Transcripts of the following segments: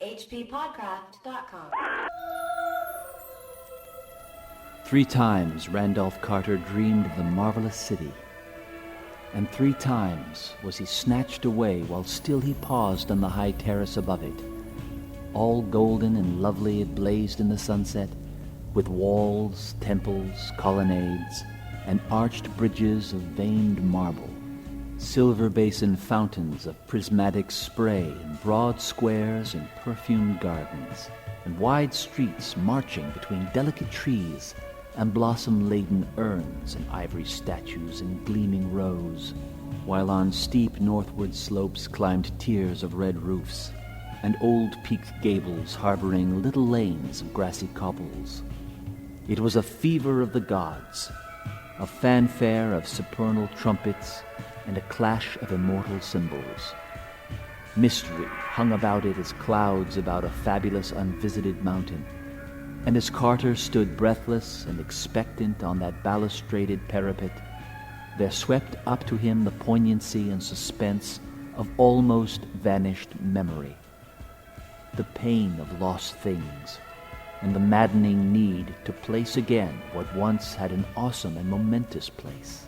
hppodcraft.com. 3 times Randolph Carter dreamed of the marvelous city, and 3 times was he snatched away while still he paused on the high terrace above it. All golden and lovely it blazed in the sunset, with walls, temples, colonnades, and arched bridges of veined marble, silver basin fountains of prismatic spray, and broad squares and perfumed gardens, and wide streets marching between delicate trees and blossom-laden urns and ivory statues in gleaming rows, while on steep northward slopes climbed tiers of red roofs, and old peaked gables harboring little lanes of grassy cobbles. It was a fever of the gods, a fanfare of supernal trumpets, and a clash of immortal cymbals. Mystery hung about it as clouds about a fabulous unvisited mountain, and as Carter stood breathless and expectant on that balustraded parapet, there swept up to him the poignancy and suspense of almost vanished memory, the pain of lost things, and the maddening need to place again what once had an awesome and momentous place.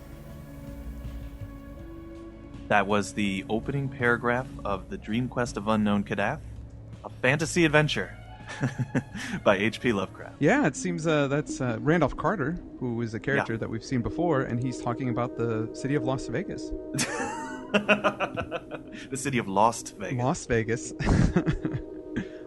That was the opening paragraph of The Dream Quest of Unknown Kadath, a fantasy adventure by H.P. Lovecraft. Yeah, it seems that's Randolph Carter, who is a character that we've seen before, and he's talking about the city of Las Vegas. The city of Lost Vegas. Las Vegas.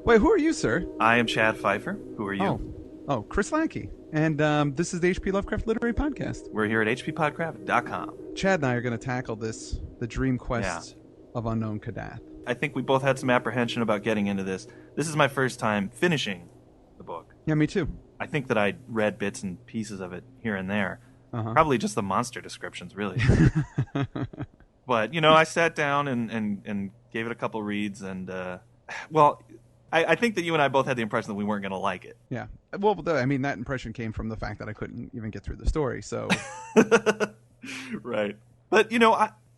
Wait, who are you, sir? I am Chad Pfeiffer. Who are you? Oh, Chris Lackey. And this is the H.P. Lovecraft Literary Podcast. We're here at hppodcraft.com. Chad and I are going to tackle the Dream Quest of Unknown Kadath. I think we both had some apprehension about getting into this. This is my first time finishing the book. Yeah, me too. I think that I read bits and pieces of it here and there. Probably just the monster descriptions, really. But, I sat down and gave it a couple reads, and, I think that you and I both had the impression that we weren't going to like it. Yeah. Well, that impression came from the fact that I couldn't even get through the story, so... Right. But,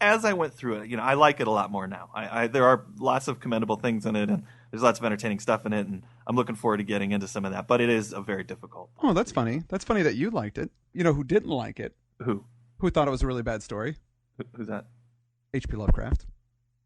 as I went through it, I like it a lot more now. There are lots of commendable things in it, and there's lots of entertaining stuff in it, and I'm looking forward to getting into some of that. But it is a very difficult. Oh, that's funny. That's funny that you liked it. You know who didn't like it? Who? Who thought it was a really bad story? Who's that? H.P. Lovecraft.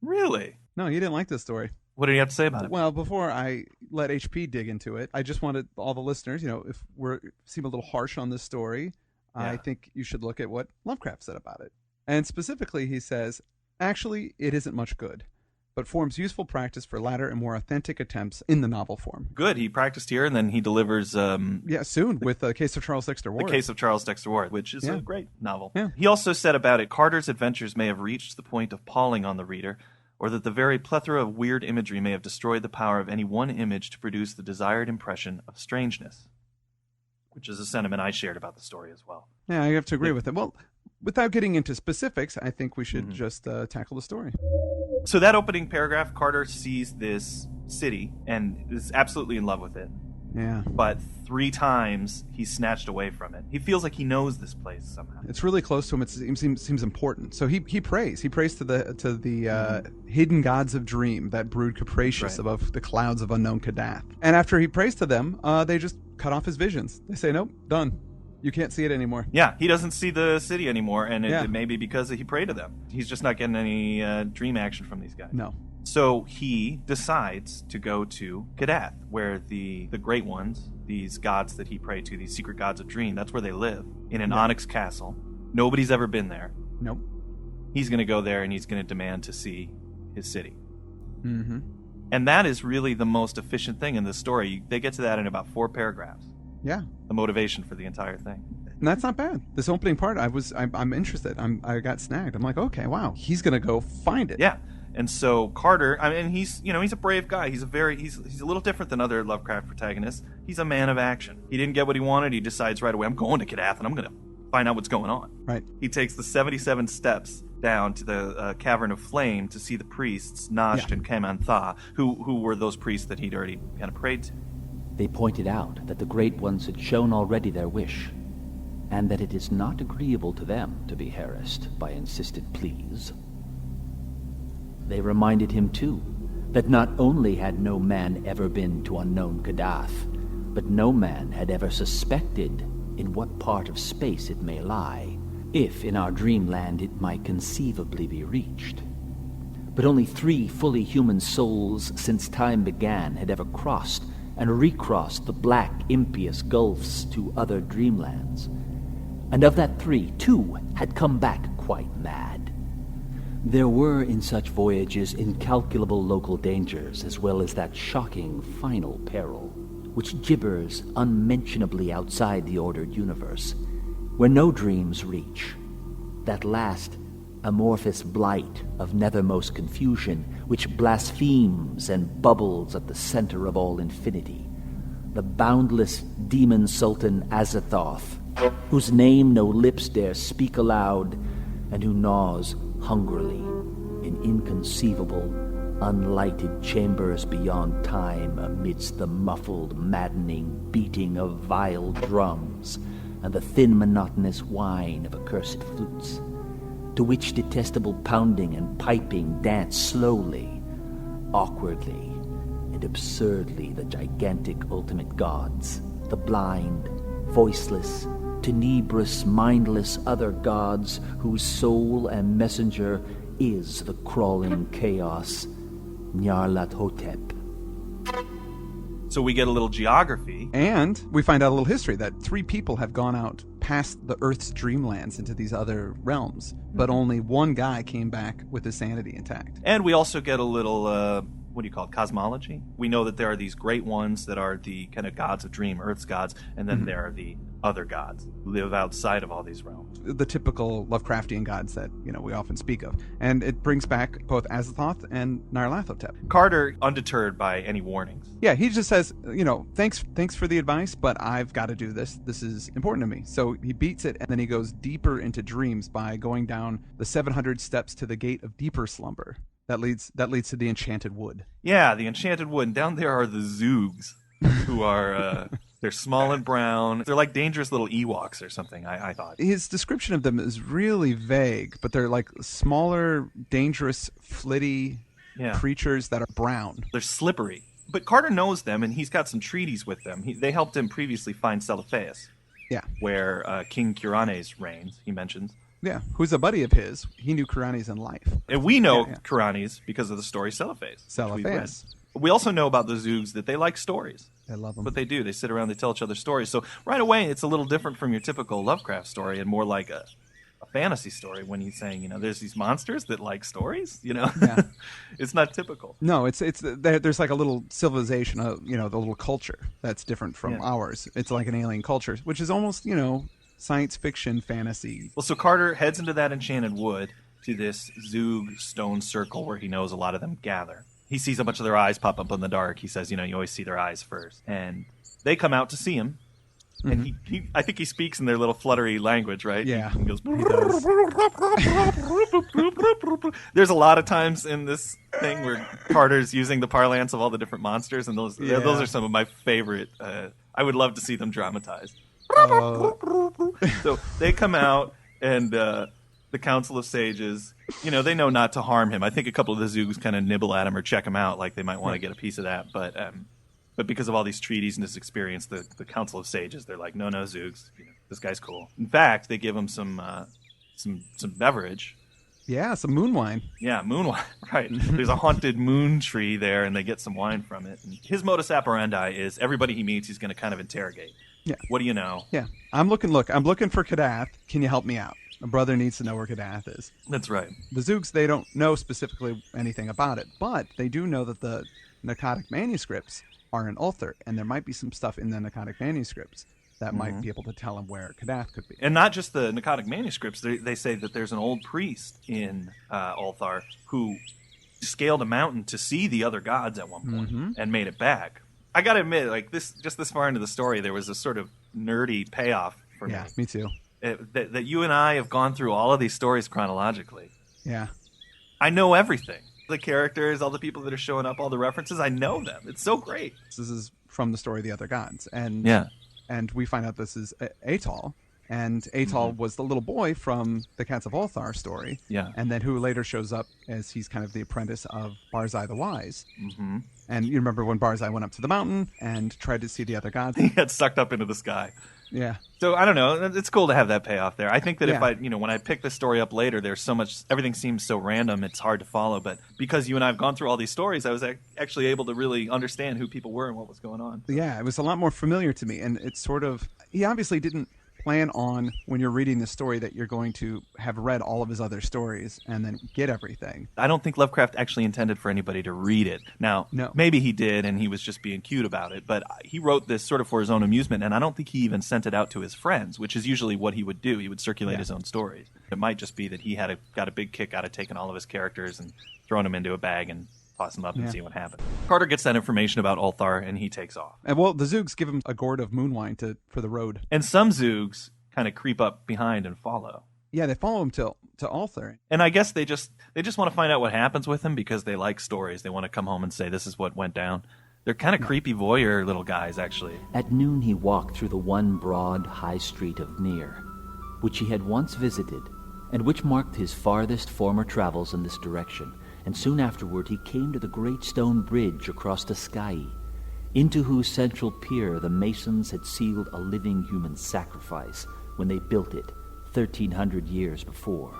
Really? No, he didn't like this story. What do you have to say about it? Well, before I let HP dig into it, I just wanted all the listeners, if we seem a little harsh on this story, I think you should look at what Lovecraft said about it. And specifically, he says, actually, it isn't much good, but forms useful practice for latter and more authentic attempts in the novel form. Good. He practiced here, and then he delivers... soon, with The Case of Charles Dexter Ward. The Case of Charles Dexter Ward, which is a great novel. Yeah. He also said about it, Carter's adventures may have reached the point of palling on the reader, or that the very plethora of weird imagery may have destroyed the power of any one image to produce the desired impression of strangeness, which is a sentiment I shared about the story as well. Yeah, I have to agree with it. Well, without getting into specifics, I think we should just tackle the story. So that opening paragraph, Carter sees this city and is absolutely in love with it. Yeah. But 3 times he's snatched away from it. He feels like he knows this place somehow. It's really close to him. It seems important. So he prays. He prays to the hidden gods of dream that brood capricious above the clouds of unknown Kadath. And after he prays to them, they just cut off his visions. They say, nope, done. You can't see it anymore. Yeah, he doesn't see the city anymore, and it may be because he prayed to them. He's just not getting any dream action from these guys. No. So he decides to go to Kadath, where the Great Ones, these gods that he prayed to, these secret gods of dream, that's where they live, in an onyx castle. Nobody's ever been there. Nope. He's going to go there, and he's going to demand to see his city. Mm-hmm. And that is really the most efficient thing in this story. They get to that in about 4 paragraphs. Yeah. The motivation for the entire thing. And that's not bad. This opening part, I'm interested. I got snagged. I'm like, okay, wow. He's going to go find it. Yeah. And so Carter, he's a brave guy. He's a little different than other Lovecraft protagonists. He's a man of action. He didn't get what he wanted. He decides right away, I'm going to Kadath and I'm going to find out what's going on. Right. He takes the 77 steps down to the Cavern of Flame to see the priests, Nasht and Kamantha, who were those priests that he'd already kind of prayed to. They pointed out that the Great Ones had shown already their wish, and that it is not agreeable to them to be harassed by insisted pleas. They reminded him, too, that not only had no man ever been to unknown Kadath, but no man had ever suspected in what part of space it may lie, if in our dreamland it might conceivably be reached. But only 3 fully human souls since time began had ever crossed and recrossed the black, impious gulfs to other dreamlands. And of that 3, 2 had come back quite mad. There were in such voyages incalculable local dangers, as well as that shocking final peril, which gibbers unmentionably outside the ordered universe, where no dreams reach. That last amorphous blight of nethermost confusion, which blasphemes and bubbles at the center of all infinity. The boundless demon sultan Azathoth, whose name no lips dare speak aloud, and who gnaws hungrily in inconceivable, unlighted chambers beyond time amidst the muffled, maddening beating of vile drums and the thin, monotonous whine of accursed flutes, to which detestable pounding and piping dance slowly, awkwardly, and absurdly the gigantic ultimate gods, the blind, voiceless, tenebrous, mindless other gods whose soul and messenger is the crawling chaos, Nyarlathotep. So we get a little geography. And we find out a little history that 3 people have gone out past the Earth's dreamlands into these other realms, but only 1 guy came back with his sanity intact. And we also get a little, what do you call it, cosmology? We know that there are these great ones that are the kind of gods of dream, Earth's gods, and then there are the other gods who live outside of all these realms. The typical Lovecraftian gods that, we often speak of. And it brings back both Azathoth and Nyarlathotep. Carter, undeterred by any warnings. Yeah, he just says, thanks for the advice, but I've got to do this. This is important to me. So he beats it, and then he goes deeper into dreams by going down the 700 steps to the gate of deeper slumber. That leads to the Enchanted Wood. Yeah, the Enchanted Wood. And down there are the Zoogs, who are... They're small and brown. They're like dangerous little Ewoks or something, I thought. His description of them is really vague, but they're like smaller, dangerous, flitty creatures that are brown. They're slippery. But Carter knows them, and he's got some treaties with them. They helped him previously find Celophaeus. Yeah. Where King Kuranes reigns, he mentions. Yeah, who's a buddy of his. He knew Kuranes in life. And we know Kuranes because of the story Celophaeus. We also know about the Zoogs that they like stories. I love them. But they do. They sit around, they tell each other stories. So right away, it's a little different from your typical Lovecraft story and more like a fantasy story when he's saying, there's these monsters that like stories, Yeah. It's not typical. No, there's like a little civilization, the little culture that's different from ours. It's like an alien culture, which is almost, science fiction, fantasy. Well, so Carter heads into that Enchanted Wood to this Zoog stone circle where he knows a lot of them gather. He sees a bunch of their eyes pop up in the dark. He says, you always see their eyes first. And they come out to see him. And he I think he speaks in their little fluttery language, right? Yeah. He goes, he does. There's a lot of times in this thing where Carter's using the parlance of all the different monsters, and those are some of my favorite. I would love to see them dramatized. So they come out, and the Council of Sages, they know not to harm him. I think a couple of the Zoogs kind of nibble at him or check him out, like they might want to get a piece of that. But because of all these treaties and his experience, the Council of Sages, they're like, no, Zoogs, this guy's cool. In fact, they give him some beverage. Yeah, some moon wine. Yeah, moon wine, right. There's a haunted moon tree there, and they get some wine from it. And his modus operandi is everybody he meets, he's going to kind of interrogate. Yeah. What do you know? Yeah. I'm looking for Kadath. Can you help me out? My brother needs to know where Kadath is. That's right. The Zoogs, they don't know specifically anything about it, but they do know that the Narcotic manuscripts are in Ulthar, and there might be some stuff in the Narcotic manuscripts that might be able to tell him where Kadath could be. And not just the Narcotic manuscripts. They say that there's an old priest in Ulthar who scaled a mountain to see the other gods at one point and made it back. I got to admit, this far into the story, there was a sort of nerdy payoff for me. Yeah, me too. That you and I have gone through all of these stories chronologically. Yeah. I know everything. The characters, all the people that are showing up, all the references, I know them. It's so great. This is from the story of the other gods. And we find out this is Atal, And Atal was the little boy from the Cats of Ulthar story. Yeah. And then who later shows up as he's kind of the apprentice of Barzai the Wise. Mm-hmm. And you remember when Barzai went up to the mountain and tried to see the other gods? He got sucked up into the sky. Yeah. So I don't know. It's cool to have that payoff there. I think that Yeah. if I, when I pick the story up later, there's so much, everything seems so random, it's hard to follow. But because you and I have gone through all these stories, I was actually able to really understand who people were and what was going on. Yeah, it was a lot more familiar to me. And it's sort of, he obviously didn't plan on, when you're reading the story, that you're going to have read all of his other stories and then get everything. I don't think Lovecraft actually intended for anybody to read it. Now, maybe he did and he was just being cute about it, but he wrote this sort of for his own amusement, and I don't think he even sent it out to his friends, which is usually what he would do. He would circulate his own stories. It might just be that he got a big kick out of taking all of his characters and throwing them into a bag and toss them up and see what happened. Carter gets that information about Ulthar and he takes off. And well, the Zoogs give him a gourd of moon wine for the road. And some Zoogs kind of creep up behind and follow. Yeah, they follow him to Ulthar. And I guess they just want to find out what happens with him because they like stories. They want to come home and say, this is what went down. They're kind of creepy voyeur little guys, actually. At noon he walked through the one broad high street of Nir, which he had once visited, and which marked his farthest former travels in this direction, and soon afterward he came to the great stone bridge across the Sky, into whose central pier the masons had sealed a living human sacrifice when they built it 1,300 years before.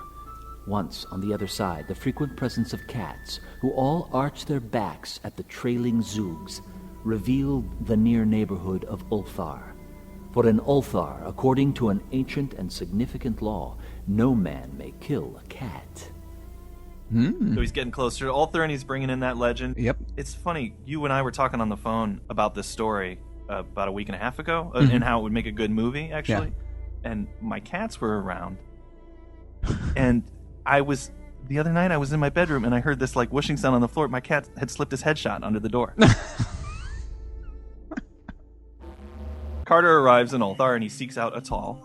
Once, on the other side, the frequent presence of cats, who all arched their backs at the trailing Zoogs, revealed the near neighborhood of Ulthar. For in Ulthar, according to an ancient and significant law, no man may kill a cat. So he's getting closer to Ulthar and he's bringing in that legend. Yep. It's funny, you and I were talking on the phone about this story about a week and a half ago, and how it would make a good movie, actually. Yeah. And my cats were around. And the other night I was in my bedroom and I heard this like whooshing sound on the floor. My cat had slipped his headshot under the door. Carter arrives in Ulthar and he seeks out Atal,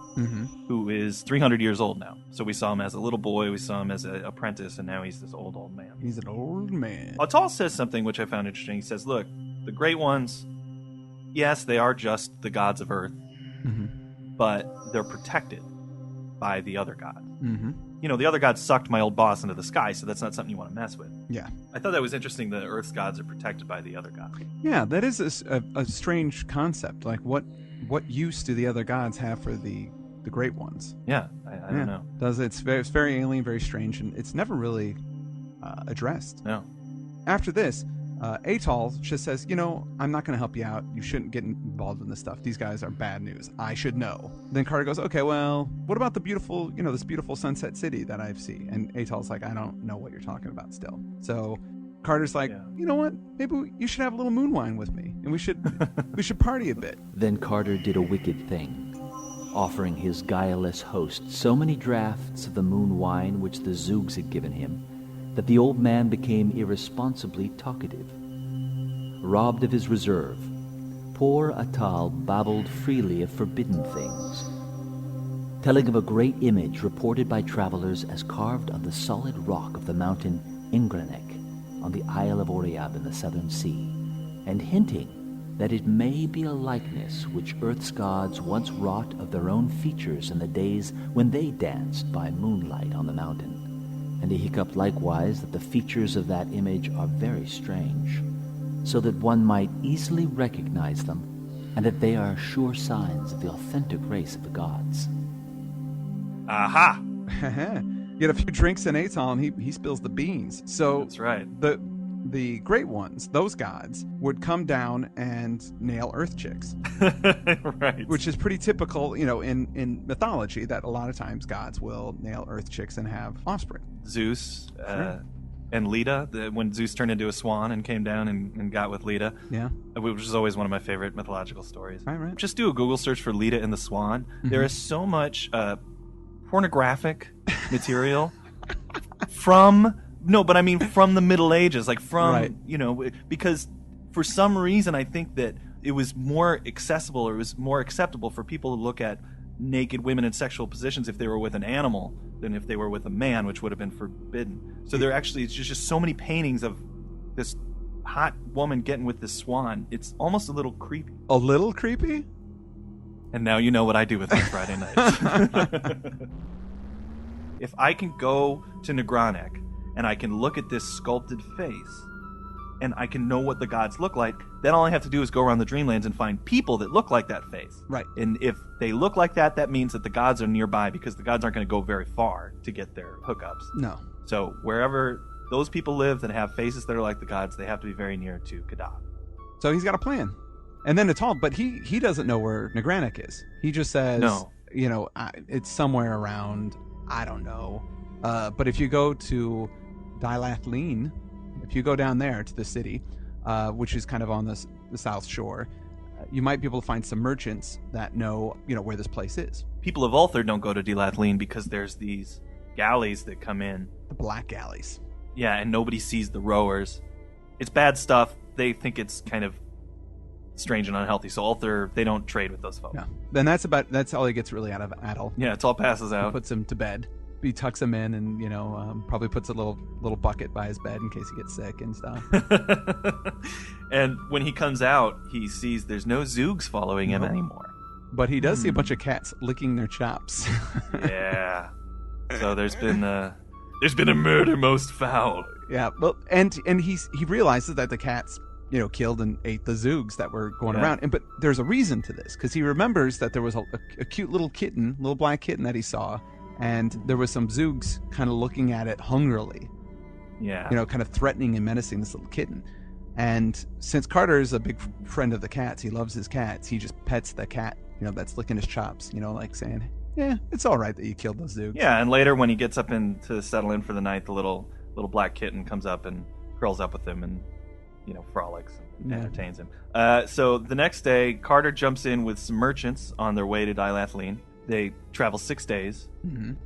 who is 300 years old now. So we saw him as a little boy, we saw him as an apprentice, and now he's this old man. He's an old man. Atal says something which I found interesting. He says, look, the Great Ones, yes, they are just the gods of Earth, but they're protected by the other gods. The other gods sucked my old boss into the sky, so that's not something you want to mess with. Yeah. I thought that was interesting that Earth's gods are protected by the other gods. Yeah, that is a strange concept. Like, what use do the other gods have for the Great Ones? Yeah, I don't know. It's very alien, very strange, and it's never really addressed. No. After this, Atal just says, I'm not going to help you out. You shouldn't get involved in this stuff. These guys are bad news. I should know. Then Carter goes, okay, well, what about the beautiful, this beautiful sunset city that I see? And Atal's like, I don't know what you're talking about still. So Carter's like, you know what? Maybe you should have a little moon wine with me, and we should party a bit. Then Carter did a wicked thing, offering his guileless host so many draughts of the moon wine which the Zoogs had given him, that the old man became irresponsibly talkative. Robbed of his reserve, poor Atal babbled freely of forbidden things, telling of a great image reported by travelers as carved on the solid rock of the mountain Ingranek on the Isle of Oriab in the southern sea, and hinting that it may be a likeness which Earth's gods once wrought of their own features in the days when they danced by moonlight on the mountain. And he hiccuped likewise that the features of that image are very strange, so that one might easily recognize them, and that they are sure signs of the authentic race of the gods. Aha! Get a few drinks in Atal, and he spills the beans. So that's right. The Great Ones, those gods, would come down and nail Earth chicks. Right. Which is pretty typical, in mythology, that a lot of times gods will nail Earth chicks and have offspring. Zeus and Leda, when Zeus turned into a swan and came down and got with Leda. Yeah. Which is always one of my favorite mythological stories. Right. Just do a Google search for Leda and the Swan. There is so much pornographic material from the Middle Ages, because for some reason I think that it was more accessible, or it was more acceptable for people to look at naked women in sexual positions if they were with an animal than if they were with a man, which would have been forbidden. So it's just so many paintings of this hot woman getting with this swan. It's almost a little creepy. A little creepy? And now you know what I do with my Friday nights. If I can go to Negranek and I can look at this sculpted face and I can know what the gods look like, then all I have to do is go around the Dreamlands and find people that look like that face. Right. And if they look like that, that means that the gods are nearby, because the gods aren't going to go very far to get their hookups. No. So wherever those people live that have faces that are like the gods, they have to be very near to Kadath. So he's got a plan. And then it's all, but he doesn't know where Negranek is. He just says, No. It's somewhere around, I don't know. But if you go to Dilathleen, if you go down there to the city, which is kind of on the south shore, you might be able to find some merchants that know, where this place is. People of Ulthar don't go to Dilathleen because there's these galleys that come in. The black galleys. Yeah, and nobody sees the rowers. It's bad stuff. They think it's kind of strange and unhealthy. So Ulthar, they don't trade with those folks. Yeah. Then that's all he gets really out of Adel. Yeah, it's all passes He out. puts him to bed. He tucks him in and, probably puts a little bucket by his bed in case he gets sick and stuff. And when he comes out, he sees there's no Zoogs following him anymore. But he does see a bunch of cats licking their chops. Yeah. So there's been a murder most foul. Yeah, well, and he realizes that the cats, killed and ate the Zoogs that were going around. But there's a reason to this, because he remembers that there was a cute little black kitten that he saw, and there was some Zoogs kind of looking at it hungrily. Yeah. Kind of threatening and menacing this little kitten. And since Carter is a big friend of the cats, he loves his cats, he just pets the cat, that's licking his chops, like saying, yeah, it's all right that you killed those Zoogs. Yeah, and later when he gets up in to settle in for the night, the little black kitten comes up and curls up with him and, frolics and entertains him. So the next day, Carter jumps in with some merchants on their way to Dilathleen. They travel 6 days,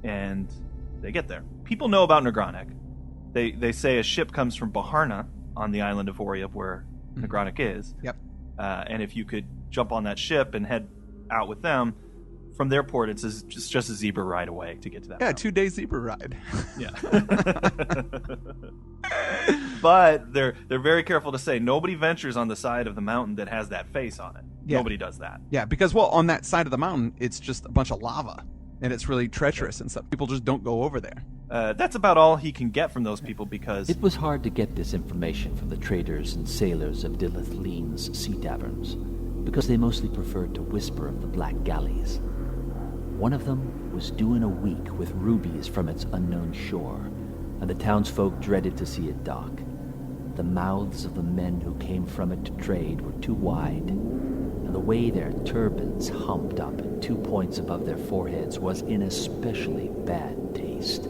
and they get there. People know about Negranek. They say a ship comes from Baharna on the island of Oriab, where Negranek is. Yep. And if you could jump on that ship and head out with them, from their port, it's just a zebra ride away to get to that. Yeah, mountain. 2-day zebra ride. Yeah. But they're very careful to say nobody ventures on the side of the mountain that has that face on it. Yeah. Nobody does that. Yeah, because, on that side of the mountain, it's just a bunch of lava, and it's really treacherous and stuff. People just don't go over there. That's about all he can get from those people, because It was hard to get this information from the traders and sailors of Dilathleen's sea taverns, because they mostly preferred to whisper of the black galleys. One of them was due in a week with rubies from its unknown shore, and the townsfolk dreaded to see it dock. The mouths of the men who came from it to trade were too wide, and the way their turbans humped up at 2 points above their foreheads was in especially bad taste.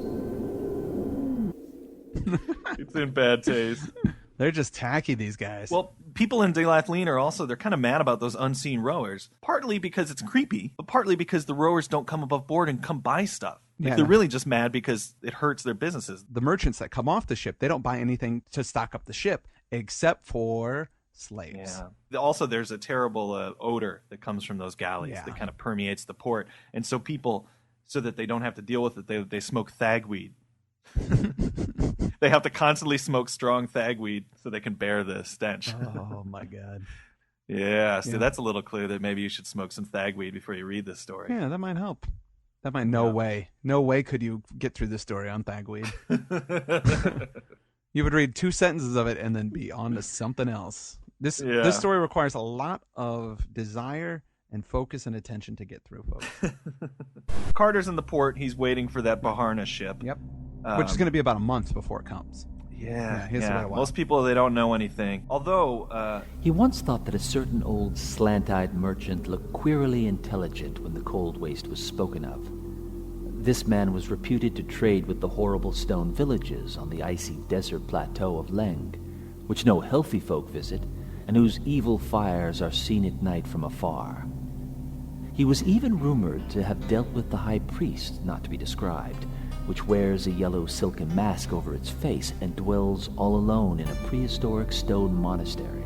it's in bad taste. They're just tacky, these guys. Well, people in Dilathleen are they're kind of mad about those unseen rowers. Partly because it's creepy, but partly because the rowers don't come above board and come buy stuff. They're really just mad because it hurts their businesses. The merchants that come off the ship, they don't buy anything to stock up the ship except for slaves. Yeah. Also, there's a terrible odor that comes from those galleys that kind of permeates the port. And so people, so that they don't have to deal with it, they smoke thagweed. They have to constantly smoke strong thagweed so they can bear the stench. Oh, my God. Yeah, so that's a little clue that maybe you should smoke some thagweed before you read this story. Yeah, that might help. That might, no way could you get through this story on thagweed. You would read 2 sentences of it and then be on to something else. This story requires a lot of desire and focus and attention to get through, folks. Carter's in the port. He's waiting for that Baharna ship. Yep. Which is going to be about a month before it comes. Yeah. He has to wait a while. Most people, they don't know anything. Although... He once thought that a certain old slant-eyed merchant looked queerly intelligent when the cold waste was spoken of. This man was reputed to trade with the horrible stone villages on the icy desert plateau of Leng, which no healthy folk visit, and whose evil fires are seen at night from afar. He was even rumored to have dealt with the high priest, not to be described, which wears a yellow silken mask over its face and dwells all alone in a prehistoric stone monastery.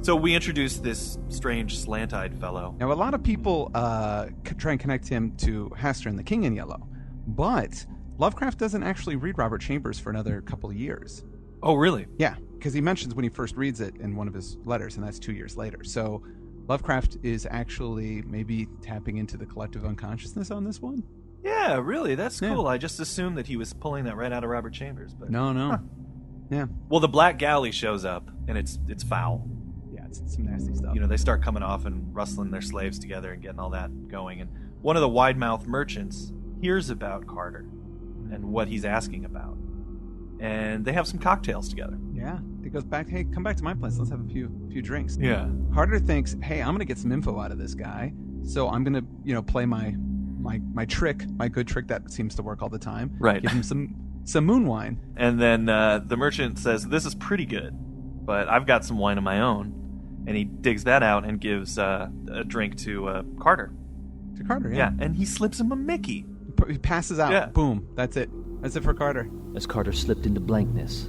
So we introduced this strange slant-eyed fellow. Now, a lot of people try and connect him to Hastur and the King in Yellow, but Lovecraft doesn't actually read Robert Chambers for another couple of years. Oh, really? Yeah, because he mentions when he first reads it in one of his letters, and that's 2 years later. So Lovecraft is actually maybe tapping into the collective unconsciousness on this one. Yeah, really, that's cool. I just assumed that he was pulling that right out of Robert Chambers, but no. Huh. Yeah. Well, the Black Galley shows up, and it's foul. Yeah, it's some nasty stuff. They start coming off and rustling their slaves together and getting all that going. And one of the wide-mouthed merchants hears about Carter and what he's asking about, and they have some cocktails together. Yeah, he goes back. Hey, come back to my place. Let's have a few drinks. Yeah. Carter thinks, hey, I'm gonna get some info out of this guy, so I'm gonna play my trick, my good trick that seems to work all the time. Right. Give him some moon wine. And then the merchant says, "This is pretty good, but I've got some wine of my own." And he digs that out and gives a drink to Carter. To Carter, yeah. And he slips him a Mickey. He passes out. Yeah. Boom. That's it. That's it for Carter. As Carter slipped into blankness,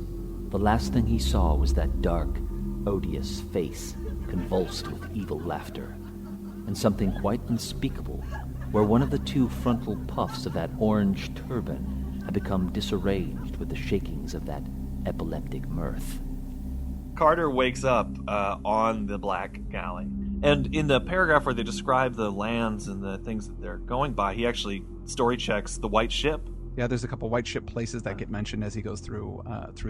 the last thing he saw was that dark, odious face convulsed with evil laughter, and something quite unspeakable, where one of the two frontal puffs of that orange turban had become disarranged with the shakings of that epileptic mirth. Carter wakes up on the Black Galley. And in the paragraph where they describe the lands and the things that they're going by, he actually story checks the White Ship. Yeah, there's a couple white ship places that get mentioned as he goes through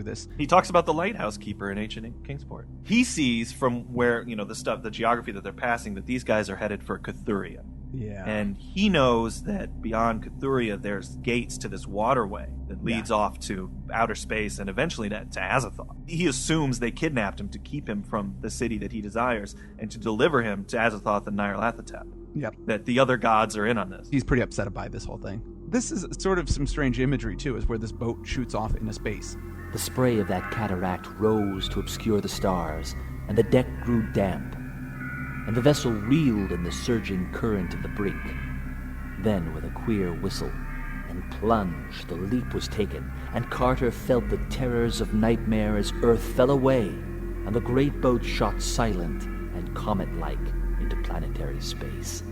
this. He talks about the lighthouse keeper in ancient Kingsport. He sees from where, the geography that they're passing, that these guys are headed for Cathuria. Yeah. And he knows that beyond Cathuria, there's gates to this waterway that leads off to outer space and eventually to Azathoth. He assumes they kidnapped him to keep him from the city that he desires and to deliver him to Azathoth and Nyarlathotep. Yep. That the other gods are in on this. He's pretty upset by this whole thing. This is sort of some strange imagery, too, is where this boat shoots off into space. The spray of that cataract rose to obscure the stars, and the deck grew damp, and the vessel reeled in the surging current of the brink. Then, with a queer whistle and plunge, the leap was taken, and Carter felt the terrors of nightmare as Earth fell away, and the great boat shot silent and comet-like into planetary space.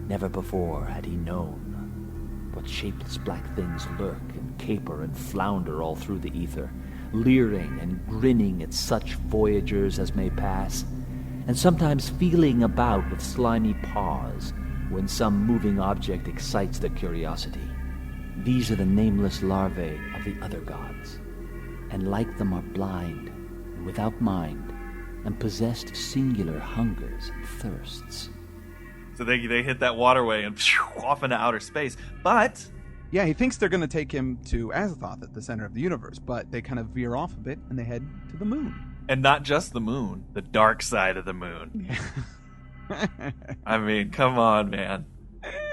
Never before had he known what shapeless black things lurk and caper and flounder all through the ether, leering and grinning at such voyagers as may pass, and sometimes feeling about with slimy paws when some moving object excites their curiosity. These are the nameless larvae of the other gods, and like them are blind and without mind, and possessed singular hungers and thirsts. So they hit that waterway and off into outer space. But yeah, he thinks they're going to take him to Azathoth at the center of the universe, but they kind of veer off a bit and they head to the moon. And not just the moon, the dark side of the moon. Yeah. I mean, come on, man.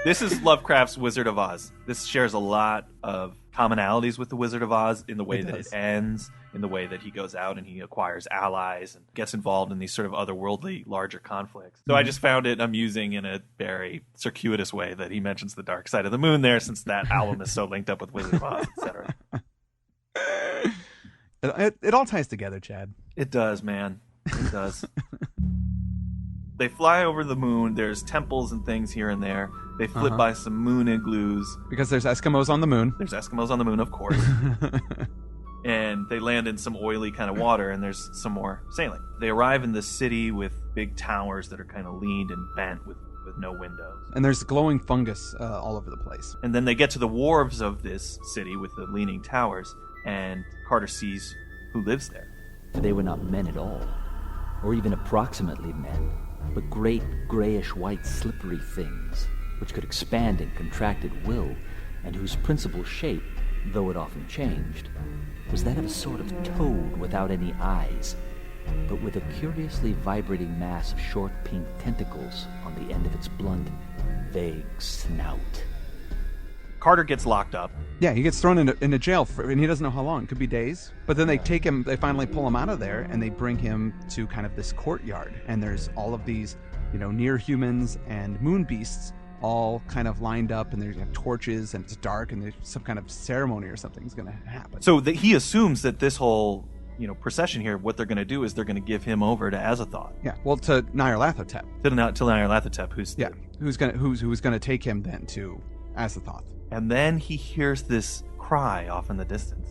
This is Lovecraft's Wizard of Oz. This shares a lot of commonalities with the Wizard of Oz in the way that it ends, in the way that he goes out and he acquires allies and gets involved in these sort of otherworldly, larger conflicts. So I just found it amusing in a very circuitous way that he mentions the dark side of the moon there, since that album is so linked up with Wizard of Oz, etc. It all ties together, Chad. It does, man. It does. They fly over the moon. There's temples and things here and there. They flip by some moon igloos. Because there's Eskimos on the moon. There's Eskimos on the moon, of course. And they land in some oily kind of water, and there's some more sailing. They arrive in the city with big towers that are kind of leaned and bent with no windows. And there's glowing fungus all over the place. And then they get to the wharves of this city with the leaning towers, and Carter sees who lives there. For they were not men at all, or even approximately men, but great grayish-white slippery things, which could expand and contract at will, and whose principal shape, though it often changed, was that of a sort of toad without any eyes, but with a curiously vibrating mass of short pink tentacles on the end of its blunt, vague snout. Carter gets locked up. Yeah, he gets thrown into jail, and he doesn't know how long. It could be days. But then they take him, they finally pull him out of there, and they bring him to kind of this courtyard. And there's all of these, near humans and moon beasts all kind of lined up, and there's torches, and it's dark, and there's some kind of ceremony or something's going to happen. So he assumes that this whole, procession here, what they're going to do is they're going to give him over to Azathoth. Yeah, well, to Nyarlathotep. To Nyarlathotep, who's going to take him then to Azathoth. And then he hears this cry off in the distance.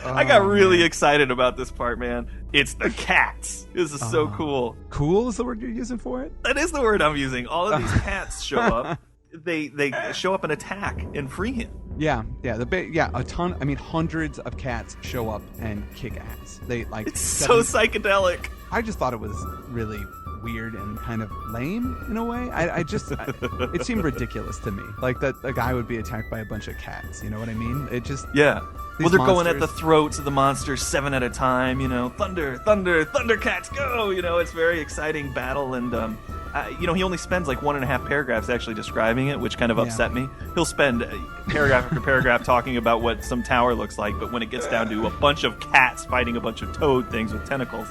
I got really excited about this part, man. It's the cats. This is so cool. Cool is the word you're using for it? That is the word I'm using. All of these cats show up. They show up and attack and free him. Yeah, a ton. I mean, hundreds of cats show up and kick ass. It's so psychedelic. I just thought it was really weird and kind of lame in a way. It seemed ridiculous to me. Like that a guy would be attacked by a bunch of cats. You know what I mean? It just Well, they're going at the throats of the monsters 7 at a time. Thunder, thunder, thundercats, go! It's very exciting battle, and he only spends like 1.5 paragraphs actually describing it, which kind of upset me. He'll spend paragraph after paragraph talking about what some tower looks like, but when it gets down to a bunch of cats fighting a bunch of toad things with tentacles,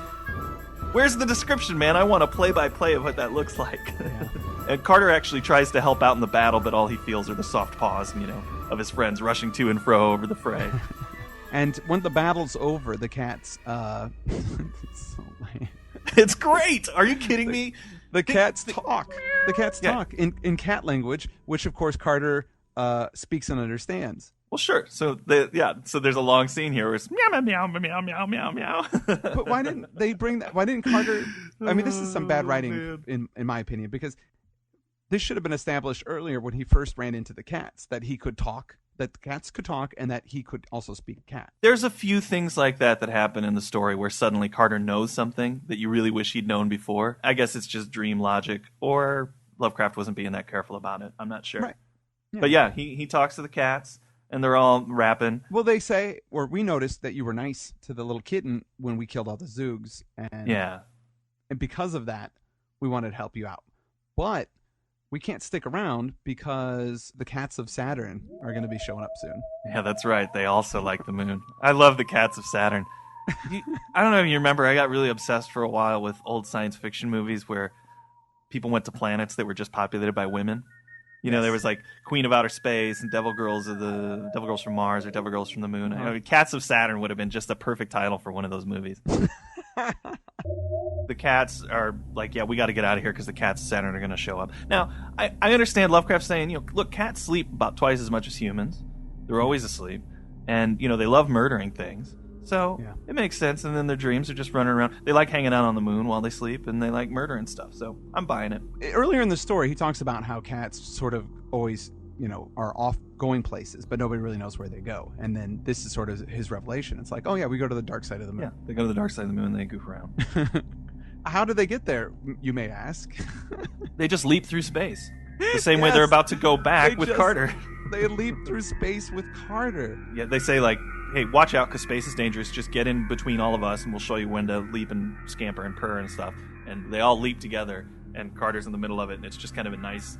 where's the description, man? I want a play-by-play of what that looks like. Yeah. And Carter actually tries to help out in the battle, but all he feels are the soft paws, of his friends rushing to and fro over the fray. And when the battle's over, the cats... it's so lame. It's great! Are you kidding me? The cats talk. The cats talk in cat language, which, of course, Carter speaks and understands. Well, sure. So there's a long scene here where it's meow, meow, meow, meow, meow, meow. But why didn't they bring that? Why didn't Carter... I mean, this is some bad writing, in my opinion, because this should have been established earlier when he first ran into the cats, that he could talk, that the cats could talk, and that he could also speak cat. There's a few things like that happen in the story where suddenly Carter knows something that you really wish he'd known before. I guess it's just dream logic, or Lovecraft wasn't being that careful about it. I'm not sure. Right. Yeah. But he talks to the cats, and they're all rapping. Well, they say, or we noticed that you were nice to the little kitten when we killed all the Zoogs. And because of that, we wanted to help you out. But we can't stick around because the cats of Saturn are going to be showing up soon. Yeah, that's right. They also like the moon. I love the cats of Saturn. I don't know if you remember, I got really obsessed for a while with old science fiction movies where people went to planets that were just populated by women. There was like Queen of Outer Space and Devil Girls from Mars or Devil Girls from the Moon. I mean, Cats of Saturn would have been just a perfect title for one of those movies. The cats are like, we got to get out of here because the cats of Saturn are going to show up. Now, I understand Lovecraft saying, look, cats sleep about twice as much as humans. They're always asleep. And, they love murdering things. So it makes sense. And then their dreams are just running around. They like hanging out on the moon while they sleep, and they like murdering stuff. So I'm buying it. Earlier in the story, he talks about how cats sort of always, are off going places, but nobody really knows where they go. And then this is sort of his revelation. It's like, we go to the dark side of the moon. Yeah, they go to the dark side of the moon and they goof around. How do they get there, you may ask? They just leap through space. The same way they're about to go back with Carter. They leap through space with Carter. Yeah, they say like, hey, watch out because space is dangerous. Just get in between all of us and we'll show you when to leap and scamper and purr and stuff. And they all leap together and Carter's in the middle of it, and it's just kind of a nice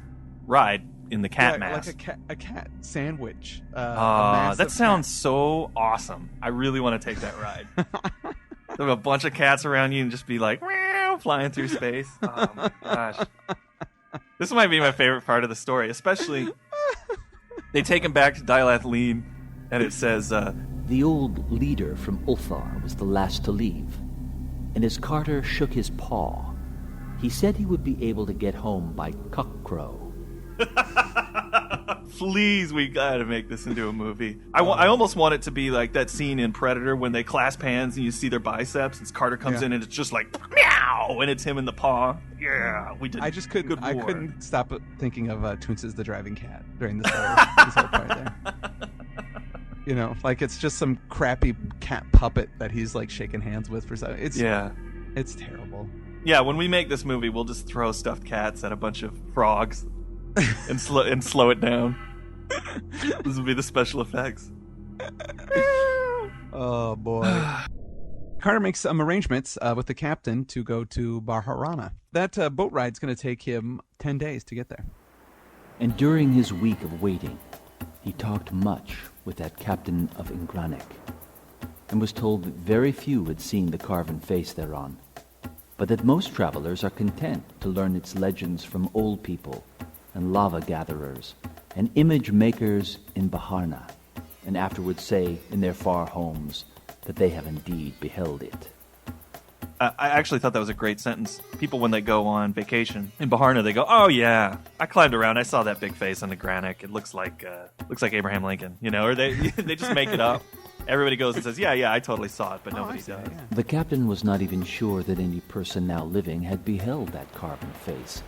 ride in the cat mass. Like a cat sandwich. That sounds so awesome. I really want to take that ride. Have a bunch of cats around you and just be like, meow, flying through space. Oh my gosh. This might be my favorite part of the story, especially they take him back to Dilathleen, and it says, the old leader from Ulthar was the last to leave, and as Carter shook his paw, he said he would be able to get home by cockcrow. Please, we gotta make this into a movie. I almost want it to be like that scene in Predator when they clasp hands and you see their biceps, and Carter comes in and it's just like meow, and it's him in the paw. Yeah, we did. I just couldn't. I couldn't stop thinking of Toonces the driving cat during this whole part there. Like it's just some crappy cat puppet that he's like shaking hands with for something. It's terrible. Yeah, when we make this movie, we'll just throw stuffed cats at a bunch of frogs and slow it down. This will be the special effects. Oh boy. Carter makes some arrangements with the captain to go to Baharana. That boat ride's going to take him 10 days to get there. And during his week of waiting, he talked much with that captain of Ingranik, and was told that very few had seen the carven face thereon, but that most travelers are content to learn its legends from old people and lava gatherers and image makers in Baharna, and afterwards say in their far homes that they have indeed beheld it. I actually thought that was a great sentence. People, when they go on vacation in Baharna, they go, "Oh yeah, I climbed around. I saw that big face on the Granic. It looks like Abraham Lincoln," or they just make it up. Everybody goes and says, yeah, I totally saw it, but nobody does. Yeah. The captain was not even sure that any person now living had beheld that carven face.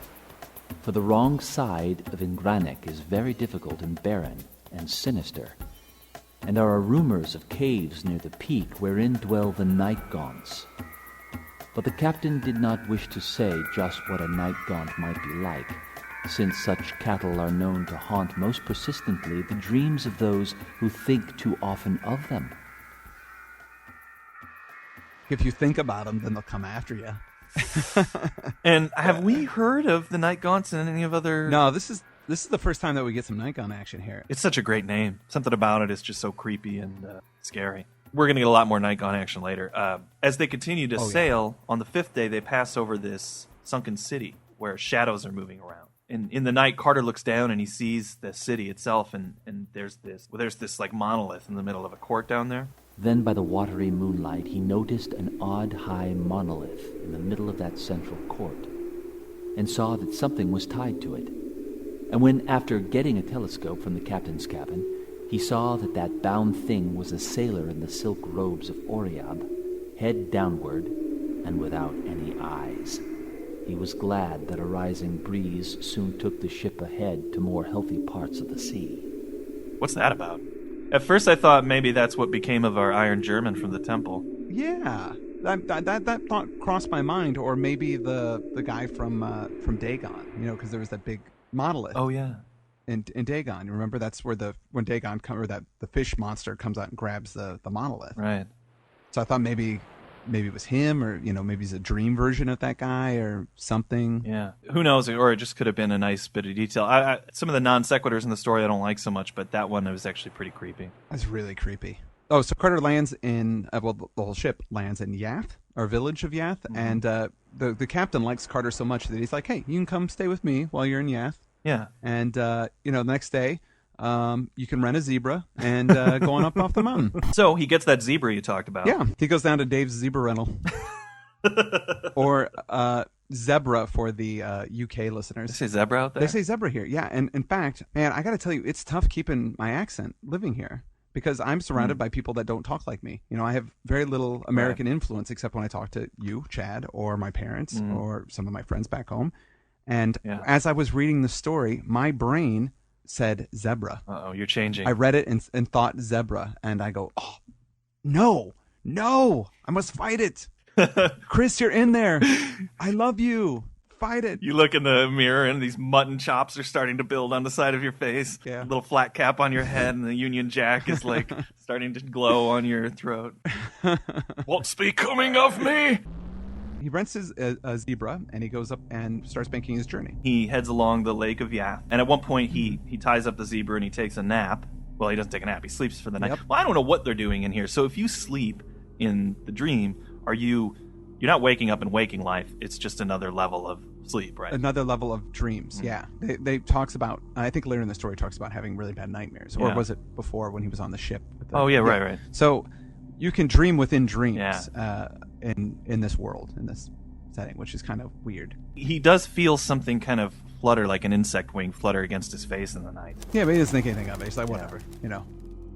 For the wrong side of Ingranek is very difficult and barren and sinister. And there are rumors of caves near the peak wherein dwell the night gaunts. But the captain did not wish to say just what a night gaunt might be like, since such cattle are known to haunt most persistently the dreams of those who think too often of them. If you think about them, then they'll come after you. And have we heard of the night gaunts in any of other... No, this is the first time that we get some night gaunt action here. It's such a great name. Something about it is just so creepy and scary. We're going to get a lot more night gaunt action later. As they continue to sail, on the 5th day, they pass over this sunken city where shadows are moving around. In the night, Carter looks down and he sees the city itself, and there's this like monolith in the middle of a court down there. Then by the watery moonlight he noticed an odd high monolith in the middle of that central court, and saw that something was tied to it. And when, after getting a telescope from the captain's cabin, he saw that that bound thing was a sailor in the silk robes of Oriab, head downward and without any eyes, he was glad that a rising breeze soon took the ship ahead to more healthy parts of the sea. What's that about? At first I thought maybe that's what became of our Iron German from the temple. Yeah, that thought crossed my mind, or maybe the guy from Dagon, because there was that big monolith. Oh yeah. In Dagon, you remember that's where when Dagon the fish monster comes out and grabs the monolith. Right. So I thought maybe it was him, or maybe he's a dream version of that guy or something. Yeah, who knows? Or it just could have been a nice bit of detail. Some of the non sequiturs in the story I don't like so much, but that one was actually pretty creepy. That's really creepy. Oh, so Carter lands in the whole ship lands in Yath, or village of Yath, and the captain likes Carter so much that he's like, "Hey, you can come stay with me while you're in Yath." Yeah, and the next day, you can rent a zebra and go on up off the mountain. So he gets that zebra you talked about. Yeah, he goes down to Dave's zebra rental, or zebra for the UK listeners. They say zebra out there? They say zebra here. Yeah, and in fact, man, I got to tell you, it's tough keeping my accent living here, because I'm surrounded by people that don't talk like me. I have very little American influence except when I talk to you, Chad, or my parents, or some of my friends back home. And as I was reading the story, my brain said zebra. Uh-oh, you're changing. I read it and thought zebra, and I go, oh, no, I must fight it. Chris, you're in there. I love you. Fight it. You look in the mirror and these mutton chops are starting to build on the side of your face. Yeah. A little flat cap on your head, and the Union Jack is like starting to glow on your throat. What's becoming of me? He rents a zebra, and he goes up and starts making his journey. He heads along the Lake of Yath, and at one point he ties up the zebra and he takes a nap. Well, he doesn't take a nap. He sleeps for the night. Yep. Well, I don't know what they're doing in here. So if you sleep in the dream, you're not waking up in waking life. It's just another level of sleep, right? Another level of dreams, yeah. They talks about, I think later in the story, talks about having really bad nightmares. Or was it before when he was on the ship? Right. So you can dream within dreams in this world, in this setting, which is kind of weird. He does feel something kind of flutter, like an insect wing flutter against his face in the night. Yeah, but he doesn't think anything of it. He's like, whatever,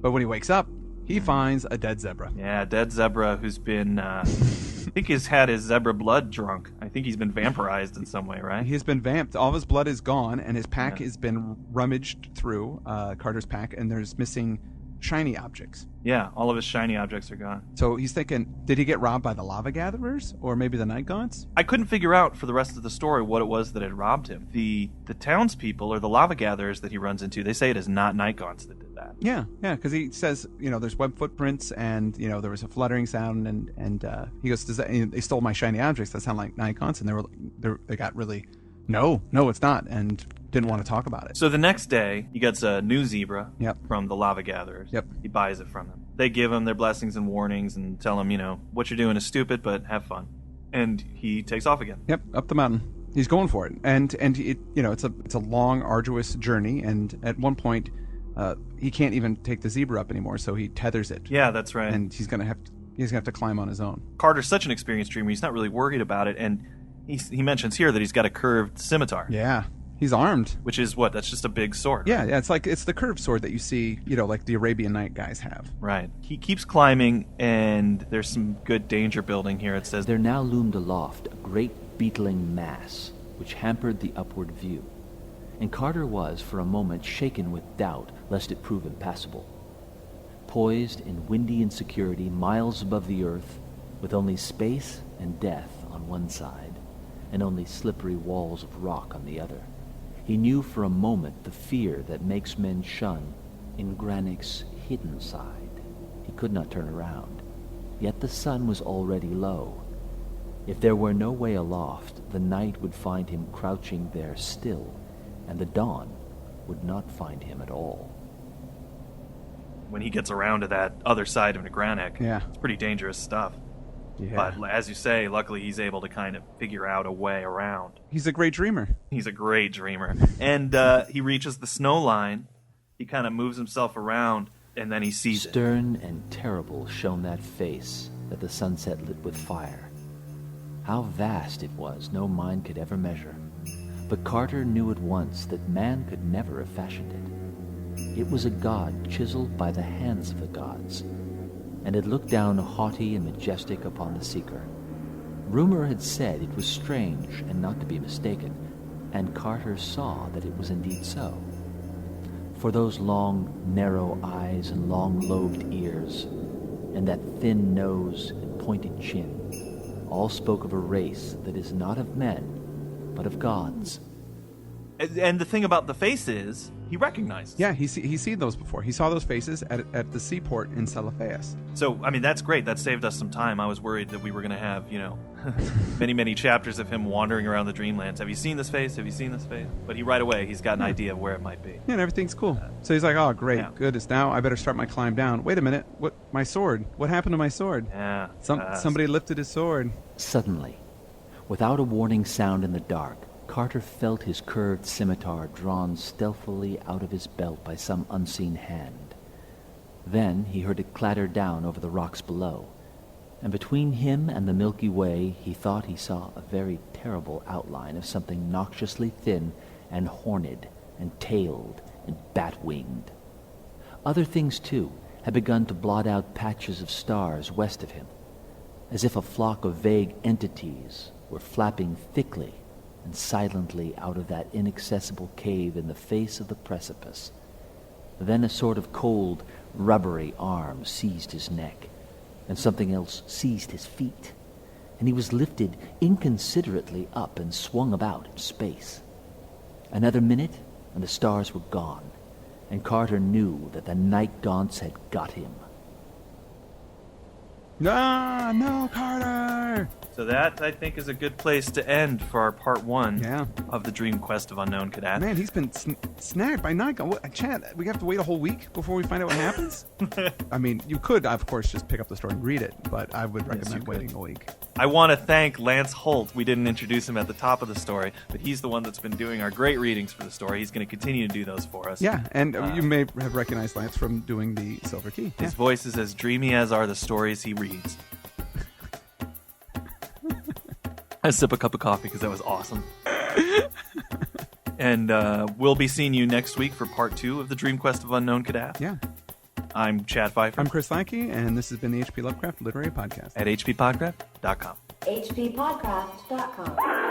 But when he wakes up, he finds a dead zebra. Yeah, a dead zebra who's been, I think he's had his zebra blood drunk. I think he's been vampirized in some way, right? He's been vamped. All of his blood is gone, and his pack has been rummaged through, Carter's pack, and there's missing shiny objects. Yeah, all of his shiny objects are gone. So he's thinking, did he get robbed by the lava gatherers, or maybe the night gaunts? I couldn't figure out for the rest of the story what it was that had robbed him. The townspeople, or the lava gatherers that he runs into, they say it is not night gaunts that did that. Yeah, because he says, there's web footprints, and there was a fluttering sound, and he goes, they stole my shiny objects that sound like night gaunts, and they got really, no, it's not, and didn't want to talk about it. So the next day, he gets a new zebra Yep. from the lava gatherers. Yep. He buys it from them. They give him their blessings and warnings and tell him, what you're doing is stupid, but have fun. And he takes off again. Yep, up the mountain. He's going for it, and it, it's a long, arduous journey, and at one point, he can't even take the zebra up anymore, so he tethers it. Yeah, that's right. And he's gonna have to climb on his own. Carter's such an experienced dreamer; he's not really worried about it, and he mentions here that he's got a curved scimitar. Yeah. He's armed. Which is what? That's just a big sword. Yeah, yeah. It's the curved sword that you see, like the Arabian Night guys have. Right. He keeps climbing, and there's some good danger building here. It says There now loomed aloft a great beetling mass, which hampered the upward view. And Carter was, for a moment, shaken with doubt lest it prove impassable. Poised in windy insecurity miles above the earth, with only space and death on one side, and only slippery walls of rock on the other, he knew for a moment the fear that makes men shun in Granic's hidden side. He could not turn around, yet the sun was already low. If there were no way aloft, the night would find him crouching there still, and the dawn would not find him at all. When he gets around to that other side of Granic, yeah, it's pretty dangerous stuff. Yeah. But as you say, luckily he's able to kind of figure out a way around. He's a great dreamer. He's a great dreamer. And he reaches the snow line. He kind of moves himself around, and then he sees it. Stern and terrible shone that face that the sunset lit with fire. How vast it was, no mind could ever measure. But Carter knew at once that man could never have fashioned it. It was a god chiseled by the hands of the gods, and it looked down haughty and majestic upon the seeker. Rumor had said it was strange and not to be mistaken, and Carter saw that it was indeed so. For those long, narrow eyes and long-lobed ears, and that thin nose and pointed chin, all spoke of a race that is not of men, but of gods. And the thing about the face is, he recognizes. Yeah, he's seen those before. He saw those faces at the seaport in Salafeas. So, I mean, that's great. That saved us some time. I was worried that we were going to have, many, many chapters of him wandering around the Dreamlands. Have you seen this face? Have you seen this face? But right away, he's got an idea of where it might be. Yeah, and everything's cool. So he's like, oh, great, good. It's now I better start my climb down. Wait a minute. What? My sword. What happened to my sword? Yeah. Somebody lifted his sword. Suddenly, without a warning sound in the dark, Carter felt his curved scimitar drawn stealthily out of his belt by some unseen hand. Then he heard it clatter down over the rocks below, and between him and the Milky Way he thought he saw a very terrible outline of something noxiously thin and horned and tailed and bat-winged. Other things, too, had begun to blot out patches of stars west of him, as if a flock of vague entities were flapping thickly and silently out of that inaccessible cave in the face of the precipice. Then a sort of cold, rubbery arm seized his neck, and something else seized his feet, and he was lifted inconsiderately up and swung about in space. Another minute, and the stars were gone, and Carter knew that the night gaunts had got him. Ah, no, Carter! So that, I think, is a good place to end for our part one of the Dream Quest of Unknown Kadath. Man, he's been snagged by night. Chad, we have to wait a whole week before we find out what happens? I mean, you could, of course, just pick up the story and read it, but I would recommend waiting a week. I want to thank Lance Holt. We didn't introduce him at the top of the story, but he's the one that's been doing our great readings for the story. He's going to continue to do those for us. Yeah, and you may have recognized Lance from doing the Silver Key. His voice is as dreamy as are the stories he reads. I sip a cup of coffee because that was awesome. And we'll be seeing you next week for part 2 of the Dream Quest of Unknown Kadath. Yeah. I'm Chad Pfeiffer. I'm Chris Lackey, and this has been the H.P. Lovecraft Literary Podcast. At hppodcraft.com. hppodcraft.com.